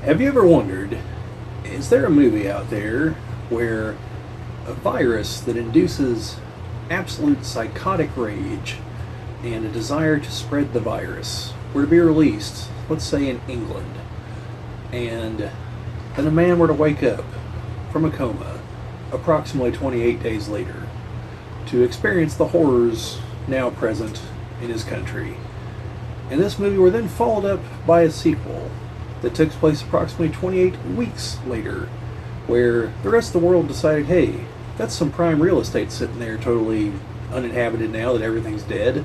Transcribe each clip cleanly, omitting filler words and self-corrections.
Have you ever wondered, is there a movie out there where a virus that induces absolute psychotic rage and a desire to spread the virus were to be released, let's say in England, and then a man were to wake up from a coma approximately 28 days later to experience the horrors now present in his country. And this movie were then followed up by a sequel that took place approximately 28 weeks later, where the rest of the world decided, hey, that's some prime real estate sitting there totally uninhabited now that everything's dead.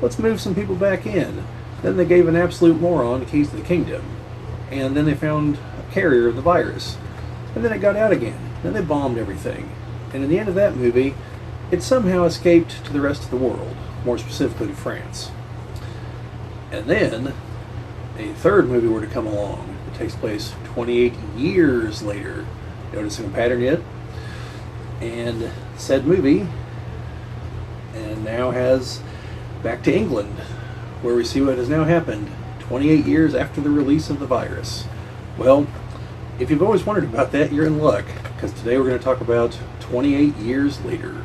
Let's move some people back in. Then they gave an absolute moron the keys to the kingdom. And then they found a carrier of the virus. And then it got out again. Then they bombed everything. And in the end of that movie, it somehow escaped to the rest of the world, more specifically to France. And then a third movie were to come along. It takes place 28 years later. Noticing a pattern yet? And said movie, and now has back to England, where we see what has now happened 28 years after the release of the virus. Well, if you've always wondered about that, you're in luck, because today we're going to talk about 28 years later.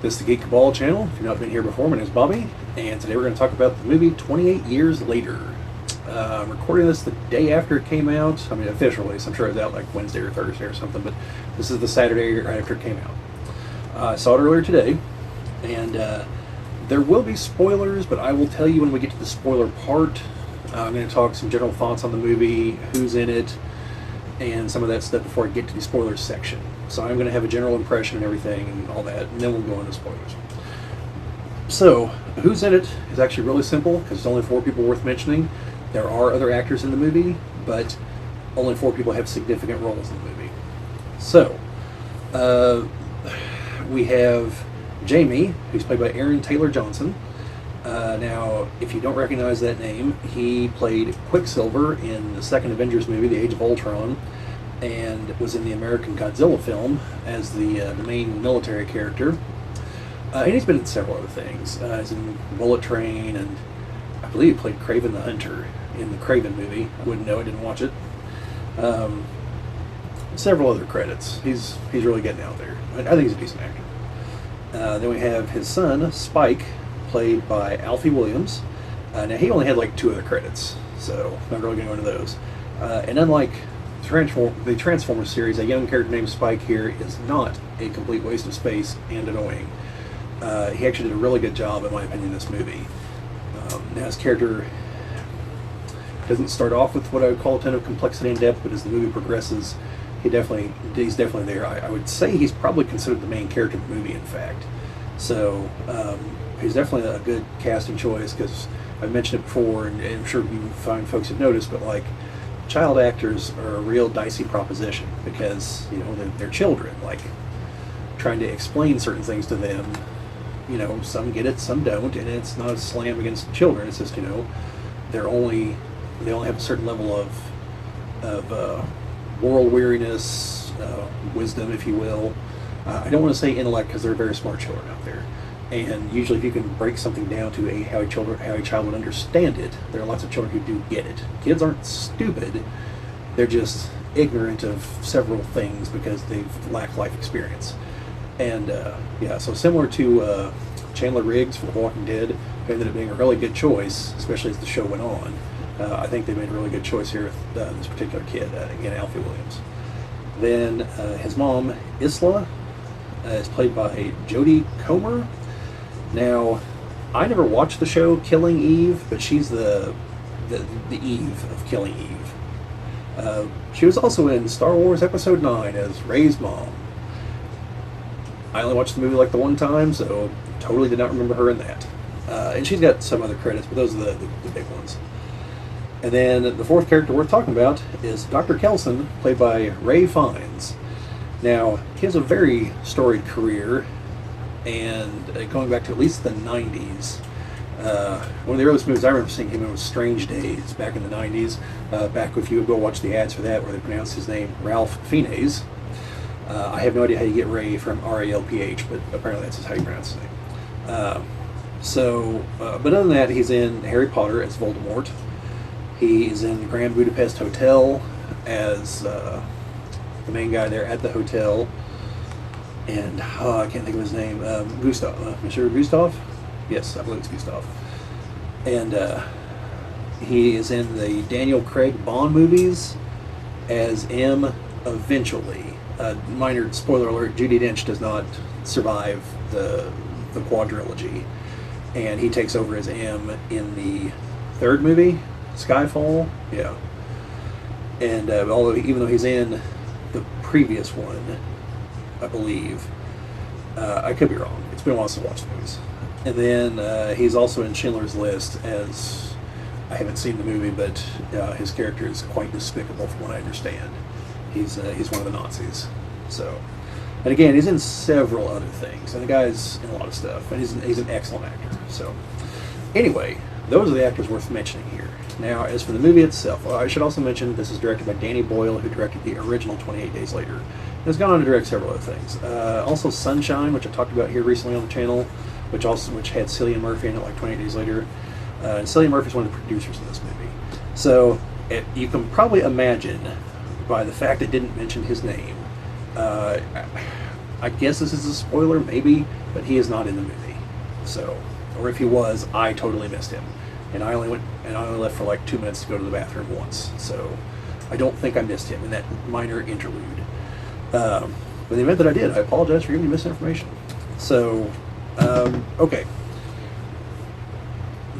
This is the Geek Cabal channel. If you've not been here before, my name is Bobbie, and today we're going to talk about the movie 28 Years Later. I'm recording this the day after it came out. I mean, official release. I'm sure it's out like Wednesday or Thursday or something, but this is the Saturday right after it came out. I saw it earlier today, and there will be spoilers, but I will tell you when we get to the spoiler part. I'm going to talk some general thoughts on the movie, who's in it, and some of that stuff before I get to the spoilers section. So I'm going to have a general impression and everything and all that, and then we'll go into spoilers. So, who's in it is actually really simple, because it's only 4 people worth mentioning. There are other actors in the movie, but only 4 people have significant roles in the movie. So, we have Jamie, who's played by Aaron Taylor Johnson. Now, if you don't recognize that name, he played Quicksilver in the second Avengers movie, The Age of Ultron, and was in the American Godzilla film as the main military character. And he's been in several other things. He's in Bullet Train, and I believe he played Kraven the Hunter in the Kraven movie. I wouldn't know, I didn't watch it. Several other credits. He's really getting out there. I think he's a decent actor. Then we have his son, Spike, played by Alfie Williams. Now, he only had like 2 other credits, so I'm not really going to go into those. And unlike the Transformers series, a young character named Spike here is not a complete waste of space and annoying. He actually did a really good job, in my opinion, in this movie. Now, his character doesn't start off with what I would call a ton of complexity and depth, but as the movie progresses, he's definitely there. I would say he's probably considered the main character of the movie, in fact. So, he's definitely a good casting choice, because I've mentioned it before, and I'm sure you find folks have noticed, but like, child actors are a real dicey proposition, because, you know, they're children. Like, trying to explain certain things to them, you know, some get it, some don't, and it's not a slam against children. It's just, you know, they only have a certain level of moral weariness, wisdom, if you will. I don't want to say intellect, because there are very smart children out there. And usually, if you can break something down to how a child would understand it, there are lots of children who do get it. Kids aren't stupid; they're just ignorant of several things because they've lacked life experience. And yeah, so similar to Chandler Riggs from The Walking Dead, who ended up being a really good choice, especially as the show went on. I think they made a really good choice here with this particular kid. Again, Alfie Williams. Then his mom, Isla, is played by Jodie Comer. Now, I never watched the show Killing Eve, but she's the Eve of Killing Eve. She was also in Star Wars Episode 9 as Rey's mom. I only watched the movie like the one time, so totally did not remember her in that. And she's got some other credits, but those are the big ones. And then the 4th character worth talking about is Dr. Kelson, played by Ray Fiennes. Now, he has a very storied career, and going back to at least the 90s. One of the earliest movies I remember seeing him in was Strange Days, back in the 90s. Back if you would go watch the ads for that, where they pronounce his name Ralph Fiennes. I have no idea how you get Ray from R-A-L-P-H, but apparently that's just how you pronounce his name. So, but other than that, he's in Harry Potter as Voldemort. He is in the Grand Budapest Hotel as the main guy there at the hotel. And I can't think of his name. Gustav, Monsieur Gustav? Yes, I believe it's Gustav. And he is in the Daniel Craig Bond movies as M eventually. Minor spoiler alert: Judi Dench does not survive the quadrilogy, and he takes over as M in the third movie, Skyfall. Yeah. And even though he's in the previous one, I believe, I could be wrong. It's been a while since I watched the movies. And then he's also in Schindler's List as, I haven't seen the movie, but his character is quite despicable from what I understand. He's one of the Nazis. So, and again, he's in several other things, and the guy's in a lot of stuff, and he's an excellent actor. So, anyway, those are the actors worth mentioning here. Now, as for the movie itself, I should also mention this is directed by Danny Boyle, who directed the original 28 Days Later. And has gone on to direct several other things. Also, Sunshine, which I talked about here recently on the channel, which had Cillian Murphy in it, like 28 Days Later. And Cillian Murphy is one of the producers in this movie. So, you can probably imagine by the fact it didn't mention his name. I guess this is a spoiler, maybe, but he is not in the movie. So, or if he was, I totally missed him. And I only left for like 2 minutes to go to the bathroom once. So, I don't think I missed him in that minor interlude. But in the event that I did, I apologize for giving you misinformation. So, okay.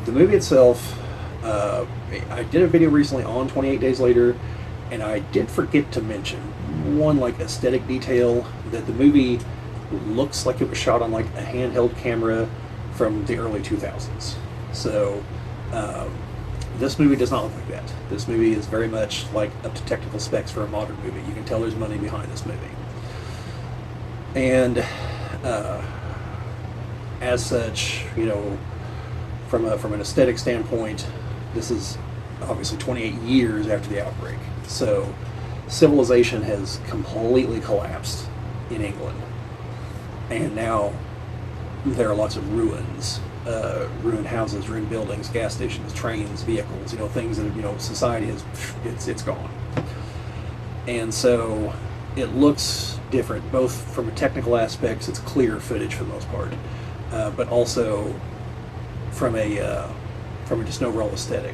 The movie itself, I did a video recently on 28 Days Later, and I did forget to mention one like aesthetic detail, that the movie looks like it was shot on like a handheld camera from the early 2000s. So, this movie does not look like that. This movie is very much like up to technical specs for a modern movie. You can tell there's money behind this movie. And as such, you know, from an aesthetic standpoint, this is obviously 28 years after the outbreak. So civilization has completely collapsed in England. And now there are lots of ruins. Ruined houses, ruined buildings, gas stations, trains, vehicles, you know, things that, you know, society is, it's gone. And so it looks different, both from a technical aspects, it's clear footage for the most part, but also from a just an overall aesthetic,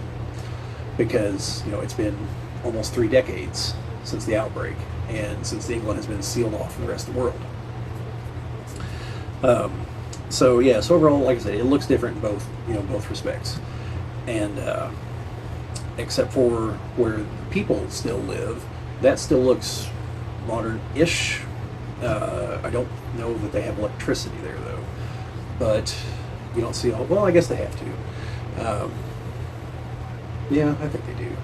because, you know, it's been almost 3 decades since the outbreak, and since England has been sealed off from the rest of the world. So yeah, so overall, like I said, it looks different in both respects, and except for where the people still live, that still looks modern-ish. I don't know that they have electricity there though, but you don't see all. Well, I guess they have to. Yeah, I think they do.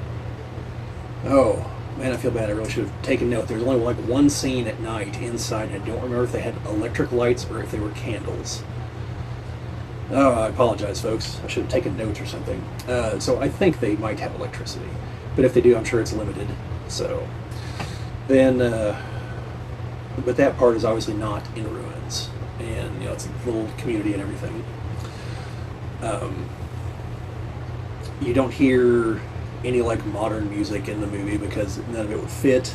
Oh man, I feel bad. I really should have taken note. There's only like one scene at night inside, and I don't remember if they had electric lights or if they were candles. Oh, I apologize, folks. I should have taken notes or something. So I think they might have electricity, but if they do, I'm sure it's limited. So then, but that part is obviously not in ruins, and you know, it's a little community and everything. You don't hear any like modern music in the movie because none of it would fit.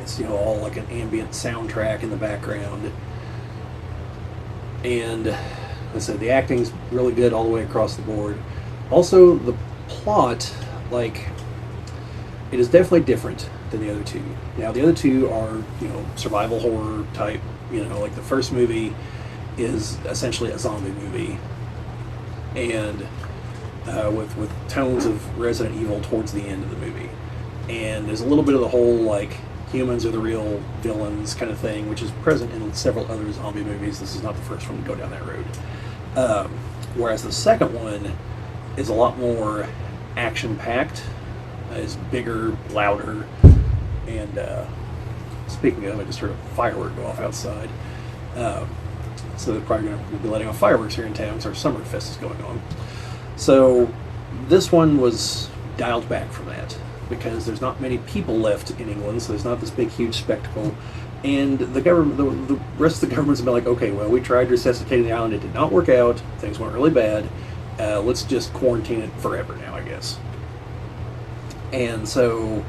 It's, you know, all like an ambient soundtrack in the background. And like I said, the acting's really good all the way across the board. Also, the plot, like, it is definitely different than the other two. Now, the other two are, you know, survival horror type. You know, like the first movie is essentially a zombie movie, and with tones of Resident Evil towards the end of the movie. And there's a little bit of the whole, like, humans are the real villains kind of thing, which is present in several other zombie movies. This is not the first one to go down that road. Whereas the second one is a lot more action-packed, is bigger, louder, and speaking of, I just heard a firework go off outside. So they're probably going to be letting off fireworks here in town because our summer fest is going on. So this one was dialed back from that, because there's not many people left in England, so there's not this big, huge spectacle. And the government, the rest of the government's been like, okay, well, we tried resuscitating the island, it did not work out, things went really bad. Let's just quarantine it forever now, I guess. And so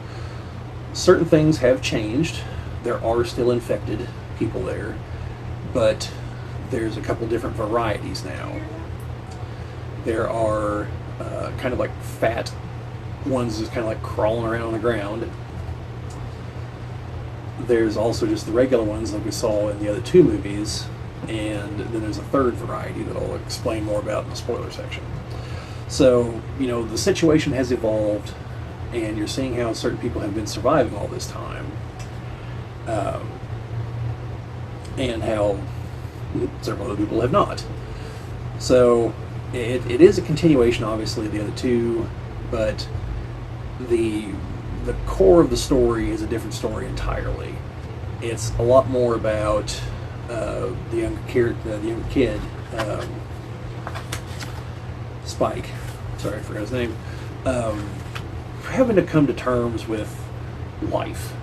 certain things have changed. There are still infected people there, but there's a couple different varieties now. There are kind of like fat ones just kind of like crawling around on the ground. There's also just the regular ones like we saw in the other two movies, and then there's a third variety that I'll explain more about in the spoiler section. So, you know, the situation has evolved, and you're seeing how certain people have been surviving all this time, and how several other people have not. So it is a continuation, obviously, of the other two, but the core of the story is a different story entirely. It's a lot more about the younger kid, Spike. Sorry, I forgot his name. Having to come to terms with life.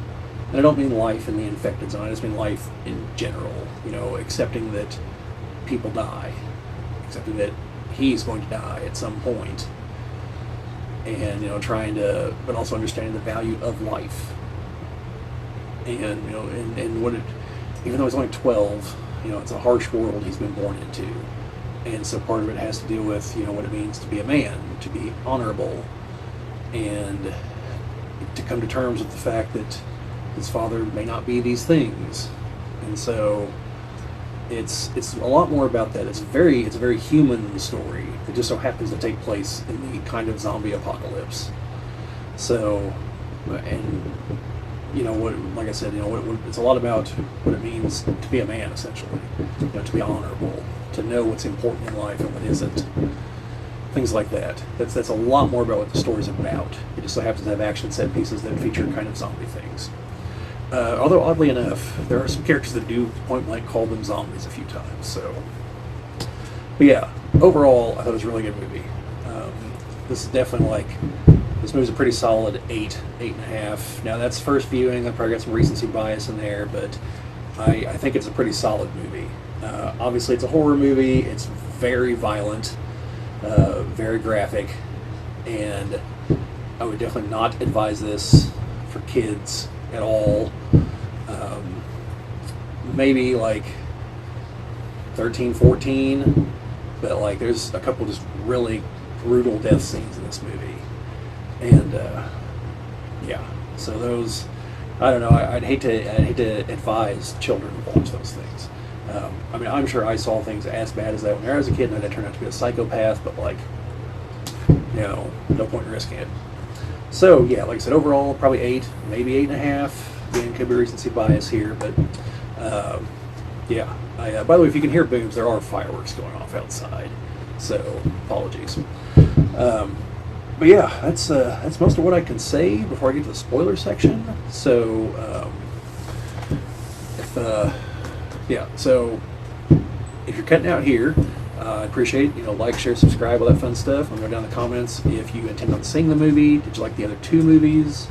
And I don't mean life in the infected zone, I just mean life in general. You know, accepting that people die. Accepting that he's going to die at some point. And, you know, trying to, but also understanding the value of life. And, you know, and what it, even though he's only 12, you know, it's a harsh world he's been born into. And so part of it has to do with, you know, what it means to be a man, to be honorable, and to come to terms with the fact that his father may not be these things. And so it's a lot more about that. It's a very human story. It just so happens to take place in the kind of zombie apocalypse. So, and you know what, like I said, you know, it's a lot about what it means to be a man, essentially. You know, to be honorable, to know what's important in life and what isn't. Things like that. That's a lot more about what the story's about. It just so happens to have action set pieces that feature kind of zombie things. Although oddly enough, there are some characters that do point blank call them zombies a few times. So, but yeah, overall, I thought it was a really good movie. This is definitely this movie's a pretty solid 8.5. Now that's first viewing. I probably got some recency bias in there, but I think it's a pretty solid movie. Obviously, it's a horror movie. It's very violent, very graphic, and I would definitely not advise this for kids at all. Maybe like 13, 14, but like there's a couple just really brutal death scenes in this movie, and yeah, so those, I don't know, I'd hate to advise children to watch those things. I mean, I'm sure I saw things as bad as that when I was a kid, and I turned out to be a psychopath, but like, you know, no point in risking it. So yeah, like I said, overall probably 8, maybe 8.5. Again, could be recency bias here, but yeah. By the way, if you can hear booms, there are fireworks going off outside, so apologies. But yeah, that's most of what I can say before I get to the spoiler section. So so if you're cutting out here, I appreciate it. You know, like, share, subscribe, all that fun stuff. I'll go down in the comments if you intend on seeing the movie. Did you like the other two movies?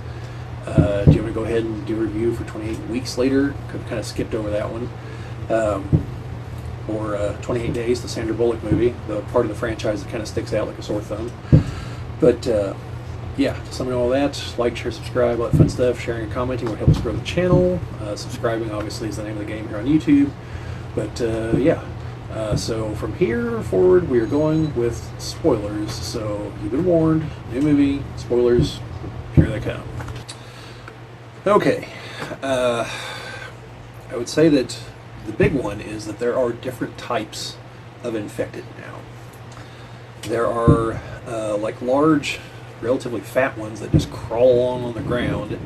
Do you want to go ahead and do a review for 28 Weeks Later? Could have kind of skipped over that one. Or 28 Days, the Sandra Bullock movie, the part of the franchise that kind of sticks out like a sore thumb. But yeah, just let me know all that. Like, share, subscribe, all that fun stuff. Sharing and commenting would help us grow the channel. Subscribing, obviously, is the name of the game here on YouTube. But yeah, so from here forward, we are going with spoilers. So you've been warned. New movie, spoilers, here they come. Okay, I would say that the big one is that there are different types of infected now. There are like large, relatively fat ones that just crawl along on the ground,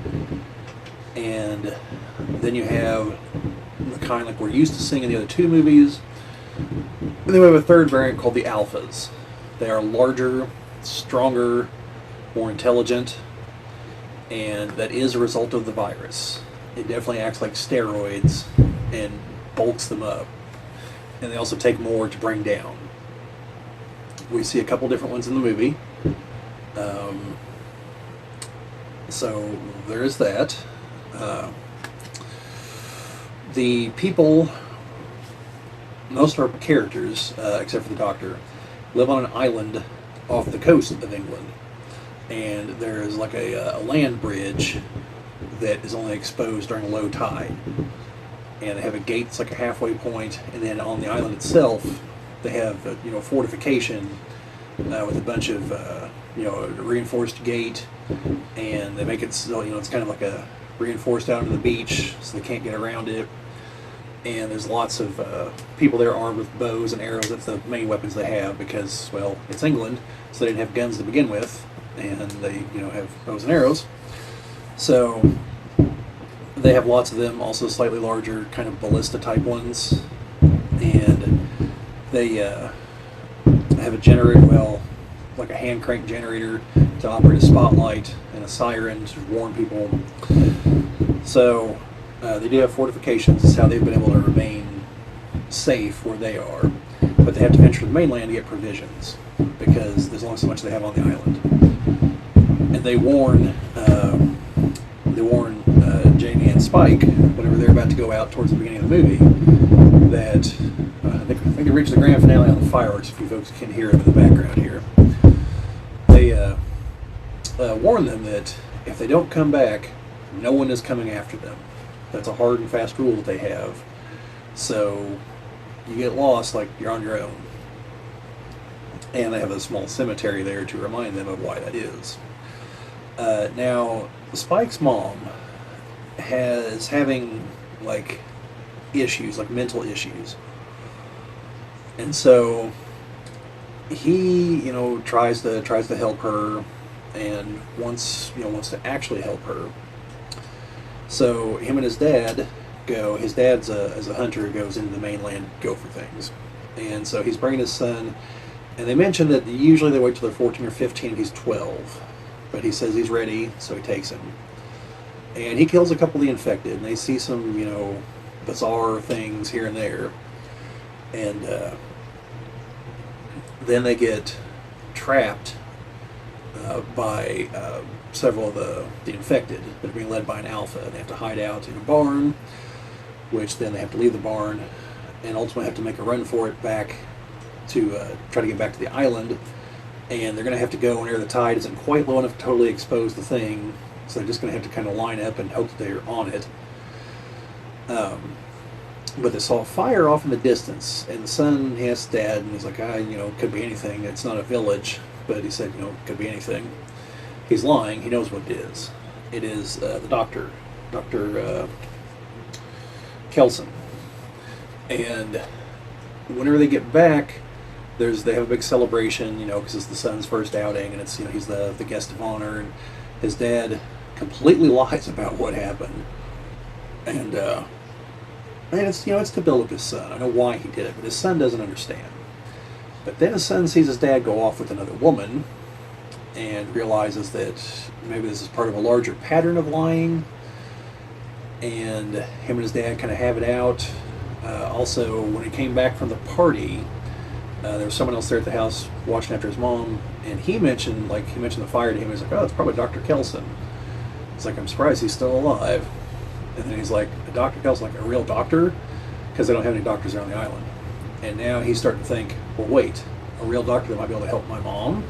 and then you have the kind like we're used to seeing in the other two movies, and then we have a third variant called the alphas. They are larger, stronger, more intelligent, and that is a result of the virus. It definitely acts like steroids and bulks them up, and they also take more to bring down. We see a couple different ones in the movie, so there is that. The people, most of our characters, except for the Doctor, live on an island off the coast of England. And there's like a land bridge that is only exposed during low tide. And they have a gate that's like a halfway point, and then on the island itself, they have a fortification with a bunch of a reinforced gate, and they make it so it's kind of like a reinforced out to the beach, so they can't get around it. And there's lots of people there armed with bows and arrows. That's the main weapons they have because, well, it's England, so they didn't have guns to begin with, and they have bows and arrows. So they have lots of them, also slightly larger, kind of ballista type ones, and they have a generator, like a hand crank generator to operate a spotlight and a siren to warn people. So they do have fortifications. That's how they've been able to remain safe where they are, but they have to venture to the mainland to get provisions because there's only so much they have on the island. And they warn Jamie and Spike whenever they're about to go out towards the beginning of the movie that I think they reach the grand finale on the fireworks. If you folks can hear them in the background here, they warn them that if they don't come back, no one is coming after them. That's a hard and fast rule that they have. So you get lost, like you're on your own. And they have a small cemetery there to remind them of why that is. Now, Spike's mom is having like issues, like mental issues, and so he, tries to help her, and wants to actually help her. So him and his dad go. His dad's as a hunter, goes into the mainland, go for things, and so he's bringing his son. And they mention that usually they wait till they're 14 or 15 and he's 12. But he says he's ready, so he takes him. And he kills a couple of the infected, and they see some, bizarre things here and there. And then they get trapped by several of the infected that are being led by an alpha. And they have to hide out in a barn, which then they have to leave the barn, and ultimately have to make a run for it back to try to get back to the island. And they're going to have to go whenever the tide isn't quite low enough to totally expose the thing. So they're just going to have to kind of line up and hope that they're on it. But they saw fire off in the distance. And the son, he asked Dad, and he's like, could be anything. It's not a village. But he said, could be anything. He's lying. He knows what it is. It is the doctor, Dr. Kelson. And whenever they get back, they have a big celebration, because it's the son's first outing, and it's he's the guest of honor, and his dad completely lies about what happened, and it's it's to build up his son. I know why he did it, but his son doesn't understand. But then his son sees his dad go off with another woman, and realizes that maybe this is part of a larger pattern of lying, and him and his dad kind of have it out. Also, when he came back from the party, there was someone else there at the house watching after his mom, and he mentioned the fire to him. He's like, "Oh, it's probably Dr. Kelson." It's like, "I'm surprised he's still alive." And then he's like, "Dr. Kelson, like a real doctor?" Because they don't have any doctors around the island. And now he's starting to think, well, wait, a real doctor that might be able to help my mom?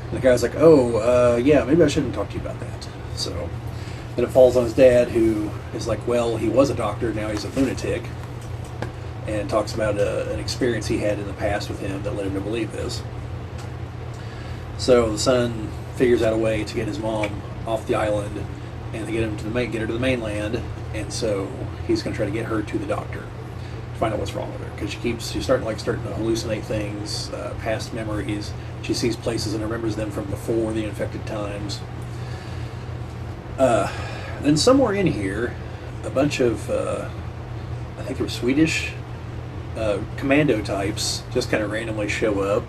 And the guy's like, yeah, maybe I shouldn't talk to you about that. So then it falls on his dad, who is like, well, he was a doctor, now he's a lunatic. And talks about an experience he had in the past with him that led him to believe this. So the son figures out a way to get his mom off the island and to get her to the mainland. And so he's going to try to get her to the doctor to find out what's wrong with her, because she's starting to hallucinate things, past memories. She sees places and remembers them from before the infected times. Then somewhere in here, a bunch of I think they were Swedish commando types just kind of randomly show up.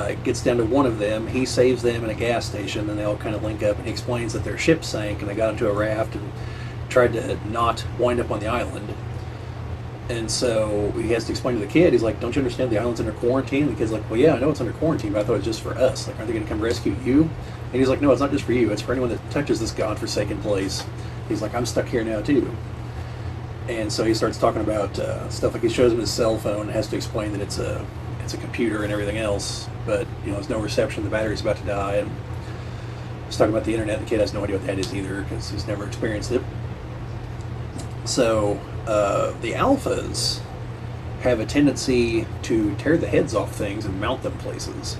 It gets down to one of them. He saves them in a gas station, and they all kind of link up, and he explains that their ship sank and they got into a raft and tried to not wind up on the island. And so he has to explain to the kid, he's like, don't you understand the island's under quarantine? And the kid's like, well, yeah, I know it's under quarantine, but I thought it was just for us. Like, aren't they going to come rescue you? And he's like, no, it's not just for you. It's for anyone that touches this godforsaken place. He's like, I'm stuck here now, too. And so he starts talking about stuff like he shows him his cell phone and has to explain that it's a computer and everything else, but there's no reception, the battery's about to die, and he's talking about the internet. The kid has no idea what that is either because he's never experienced it. So the alphas have a tendency to tear the heads off things and mount them places.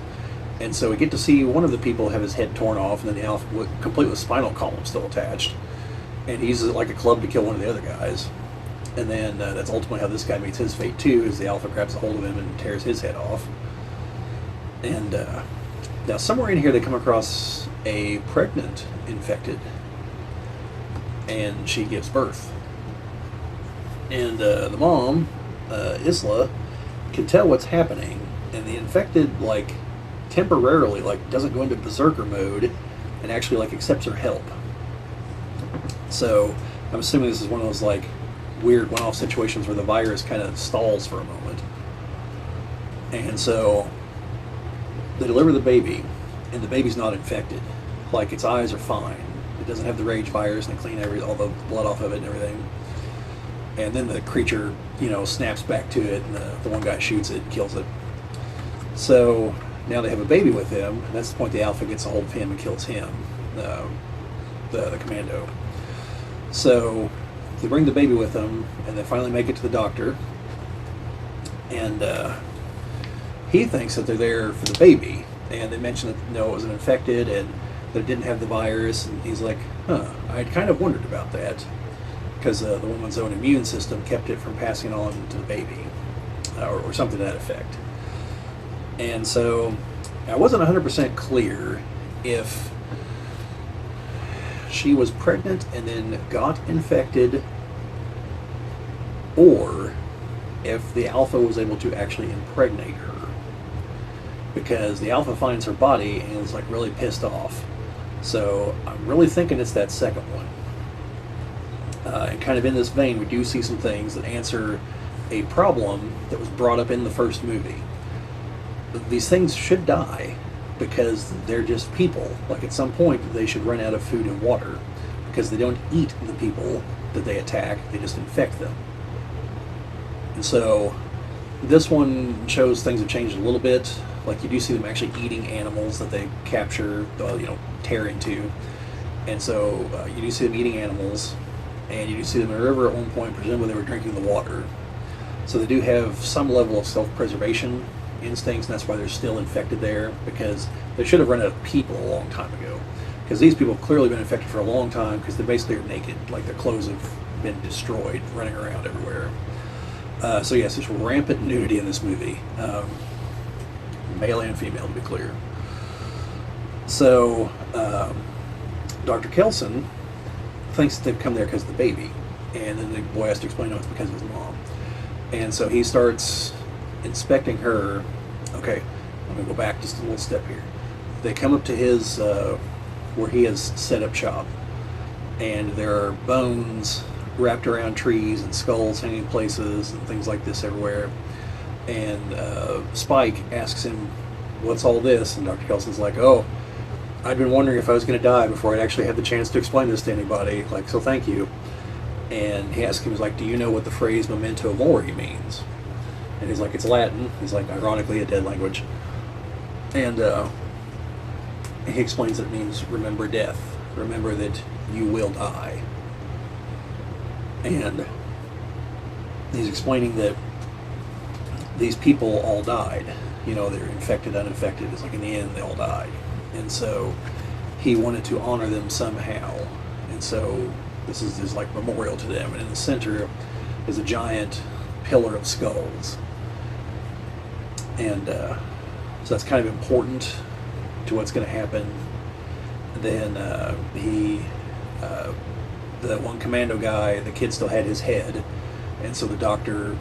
And so we get to see one of the people have his head torn off, and then the alpha complete with spinal column still attached, and he uses it like a club to kill one of the other guys. And then that's ultimately how this guy meets his fate too, is the alpha grabs a hold of him and tears his head off. And now somewhere in here they come across a pregnant infected, and she gives birth. And the mom, Isla, can tell what's happening, and the infected temporarily doesn't go into berserker mode and actually accepts her help. So I'm assuming this is one of those weird one-off situations where the virus kind of stalls for a moment. And so they deliver the baby, and the baby's not infected. Its eyes are fine. It doesn't have the rage virus, and they clean all the blood off of it and everything. And then the creature, snaps back to it, and the one guy shoots it and kills it. So now they have a baby with him, and that's the point the alpha gets a hold of him and kills him, the commando. So they bring the baby with them, and they finally make it to the doctor. And he thinks that they're there for the baby, and they mention that it wasn't infected and that it didn't have the virus. And he's like, I'd kind of wondered about that, because the woman's own immune system kept it from passing on to the baby, or something to that effect. And so I wasn't 100% clear if she was pregnant and then got infected, or if the alpha was able to actually impregnate her, because the alpha finds her body and is really pissed off. So I'm really thinking it's that second one. And kind of in this vein, we do see some things that answer a problem that was brought up in the first movie. These things should die because they're just people. At some point they should run out of food and water, because they don't eat the people that they attack, they just infect them. And so this one shows things have changed a little bit. You do see them actually eating animals that they capture, tear into. And so you do see them eating animals, and you do see them in a river at one point, presumably they were drinking the water. So they do have some level of self-preservation instincts, and that's why they're still infected there, because they should have run out of people a long time ago. Because these people have clearly been infected for a long time, because they basically are naked, their clothes have been destroyed, running around everywhere. So yes, there's rampant nudity in this movie, male and female, to be clear. So Dr. Kelson thinks that they've come there because of the baby, and then the boy has to explain it's because of his mom. And so he starts inspecting her. Okay, I'm going to go back just a little step here. They come up to his, where he has set up shop, and there are bones wrapped around trees and skulls hanging places and things like this everywhere. And Spike asks him, what's all this? And Dr. Kelson's like, oh, I'd been wondering if I was going to die before I'd actually had the chance to explain this to anybody, so thank you. And he asks him, he's like, do you know what the phrase memento mori means? And he's like, it's Latin. He's like, ironically, a dead language. And he explains that it means remember death. Remember that you will die. And he's explaining that these people all died. They're infected, uninfected. It's in the end, they all died. And so he wanted to honor them somehow. And so this is his memorial to them. And in the center is a giant pillar of skulls. And so that's kind of important to what's going to happen. And then the one commando guy, the kid still had his head, and so the doctor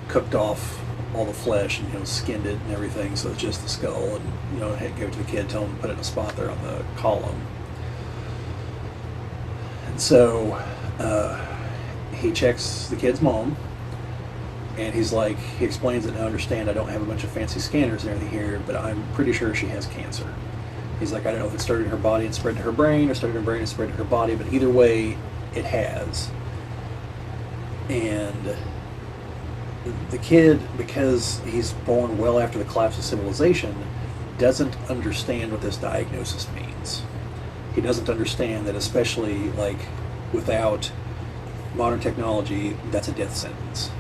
cooked off all the flesh and skinned it and everything, so it's just the skull, and gave it to the kid, tell him to put it in a spot there on the column. And so he checks the kid's mom, and he explains it, I understand I don't have a bunch of fancy scanners and everything here, but I'm pretty sure she has cancer. He's like, I don't know if it started in her body and spread to her brain, or started in her brain and spread to her body, but either way, it has. And the kid, because he's born well after the collapse of civilization, doesn't understand what this diagnosis means. He doesn't understand that, especially like without modern technology, that's a death sentence,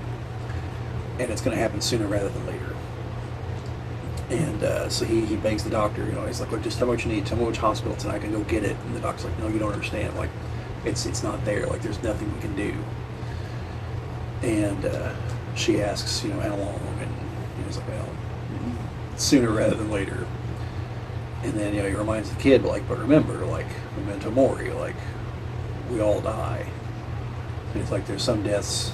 and it's going to happen sooner rather than later. And so he begs the doctor, he's like, look, just tell me what you need, tell me which hospital it's in, I can go get it. And the doctor's like, no, you don't understand, like it's not there, like there's nothing we can do. And she asks, how long, and he's like, well, sooner rather than later. And then he reminds the kid, like, but remember, like, memento mori, like, we all die. And it's like there's some deaths,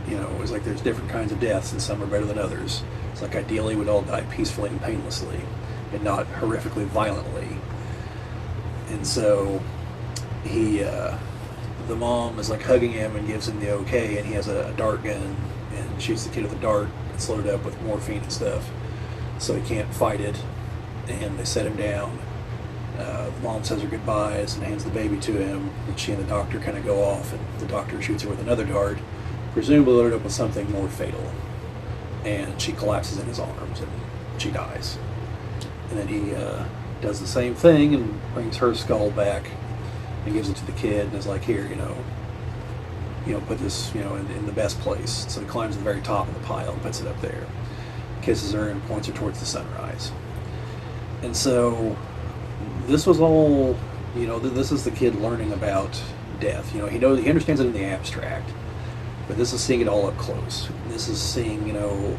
it's like there's different kinds of deaths, and some are better than others. It's like ideally we'd all die peacefully and painlessly, and not horrifically violently. And so the mom is like hugging him and gives him the okay, and he has a dart gun and shoots the kid with a dart. It's loaded up with morphine and stuff, so he can't fight it. And they set him down. The mom says her goodbyes and hands the baby to him, and she and the doctor kind of go off, and the doctor shoots her with another dart, presumably loaded up with something more fatal. And she collapses in his arms, and she dies. And then he does the same thing and brings her skull back and gives it to the kid, and is like, here, put this, in the best place. So he climbs to the very top of the pile and puts it up there, kisses her, and points her towards the sunrise. And so this was all, this is the kid learning about death. He understands it in the abstract, but this is seeing it all up close. This is seeing,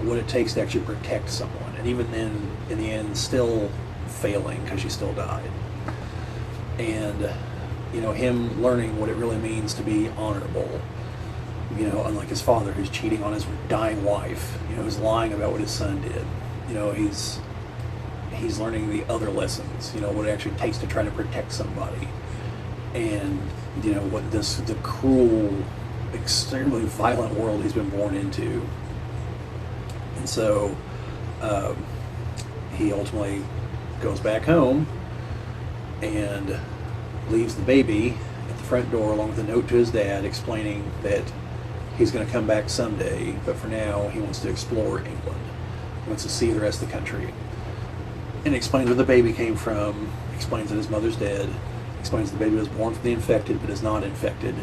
what it takes to actually protect someone. And even then, in the end, still failing because she still died. And, him learning what it really means to be honorable. Unlike his father, who's cheating on his dying wife, who's lying about what his son did. He's learning the other lessons, what it actually takes to try to protect somebody. And, what the cruel, extremely violent world he's been born into. And so he ultimately goes back home and leaves the baby at the front door along with a note to his dad explaining that he's going to come back someday, but for now he wants to explore England. He wants to see the rest of the country. And explains where the baby came from, explains that his mother's dead, explains the baby was born from the infected but is not infected,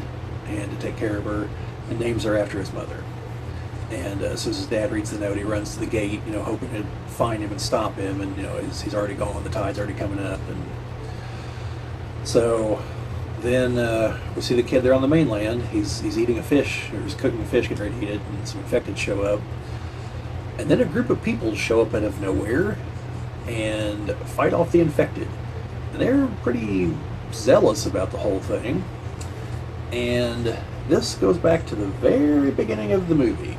and to take care of her, and names her after his mother. And so as his dad reads the note, he runs to the gate, hoping to find him and stop him, and he's already gone, the tide's already coming up. And so then we see the kid there on the mainland. He's eating a fish, or he's cooking a fish, getting ready to eat it, and some infected show up. And then a group of people show up out of nowhere and fight off the infected. And they're pretty zealous about the whole thing. And this goes back to the very beginning of the movie.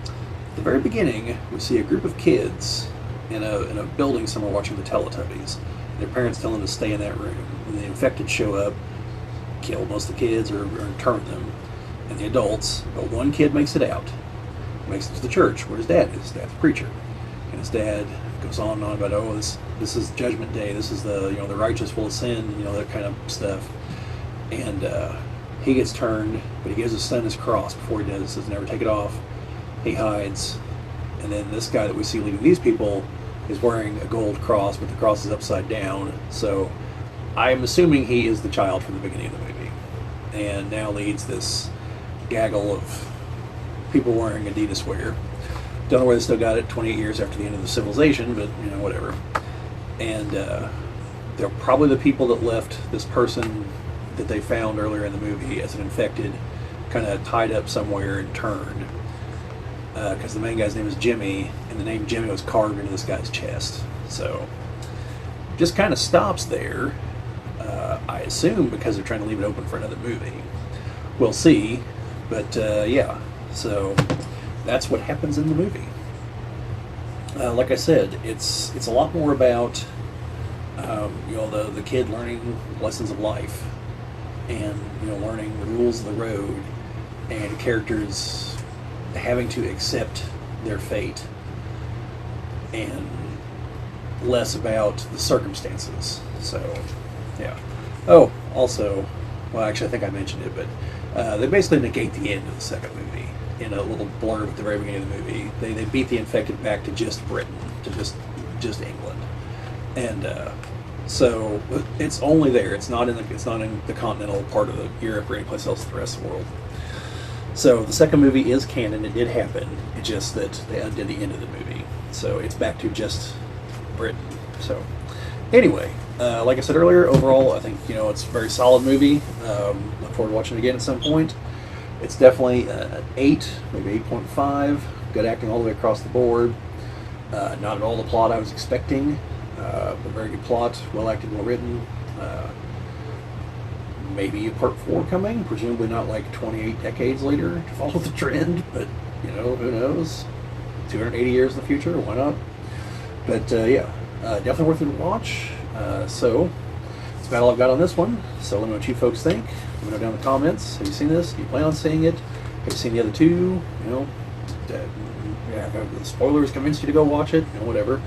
At the very beginning, we see a group of kids in a building somewhere watching the Teletubbies. Their parents tell them to stay in that room. And the infected show up, kill most of the kids or intern them, and the adults. But one kid makes it out. Makes it to the church where his dad is. His dad's a preacher. And his dad goes on and on about, this is Judgment Day. This is the righteous will ascend, that kind of stuff. And he gets turned, but he gives his son his cross before he does. Says never take it off. He hides, and then this guy that we see leading these people is wearing a gold cross, but the cross is upside down. So I'm assuming he is the child from the beginning of the movie, and now leads this gaggle of people wearing Adidas wear. Don't know where they still got it 28 years after the end of the civilization, but whatever. And they're probably the people that left this person that they found earlier in the movie as an infected, kind of tied up somewhere and turned. Because the main guy's name is Jimmy, and the name Jimmy was carved into this guy's chest. So, just kind of stops there, I assume because they're trying to leave it open for another movie. We'll see, but yeah, so that's what happens in the movie. Like I said, it's a lot more about the kid learning lessons of life, and learning the rules of the road, and characters having to accept their fate, and less about the circumstances. So yeah. Oh, also, well, actually I think I mentioned it, but They basically negate the end of the second movie in a little blurb at the very beginning of the movie. They beat the infected back to just Britain, to just England, and so it's only there. It's not in the continental part of Europe or anyplace else in the rest of the world. So the second movie is canon. It did happen. It's just that they undid the end of the movie. So it's back to just Britain. So anyway, like I said earlier, overall I think it's a very solid movie. Look forward to watching it again at some point. It's definitely an 8, maybe 8.5. Good acting all the way across the board. Not at all the plot I was expecting, but very good plot, well acted, well written. Maybe a part 4 coming, presumably not like 28 decades later to follow the trend, but who knows? 280 years in the future, why not? But yeah, definitely worth it to watch. So that's about all I've got on this one. So let me know what you folks think. Let me know down in the comments. Have you seen this? Do you plan on seeing it? Have you seen the other two? Have the spoilers convinced you to go watch it? Whatever.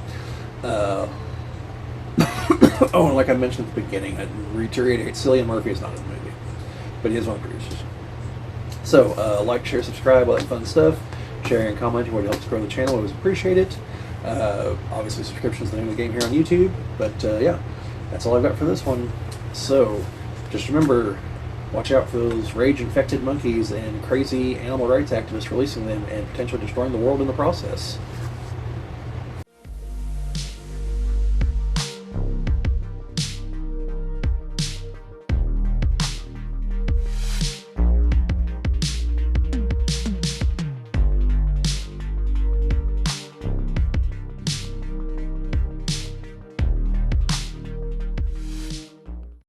Oh, and like I mentioned at the beginning, I reiterate, Cillian Murphy is not in the movie, but he is one of the producers. So, like, share, subscribe, all that fun stuff. Sharing and commenting really helps grow the channel. I always appreciate it. Obviously, subscription is the name of the game here on YouTube, but yeah, that's all I've got for this one. So, just remember, watch out for those rage-infected monkeys and crazy animal rights activists releasing them and potentially destroying the world in the process.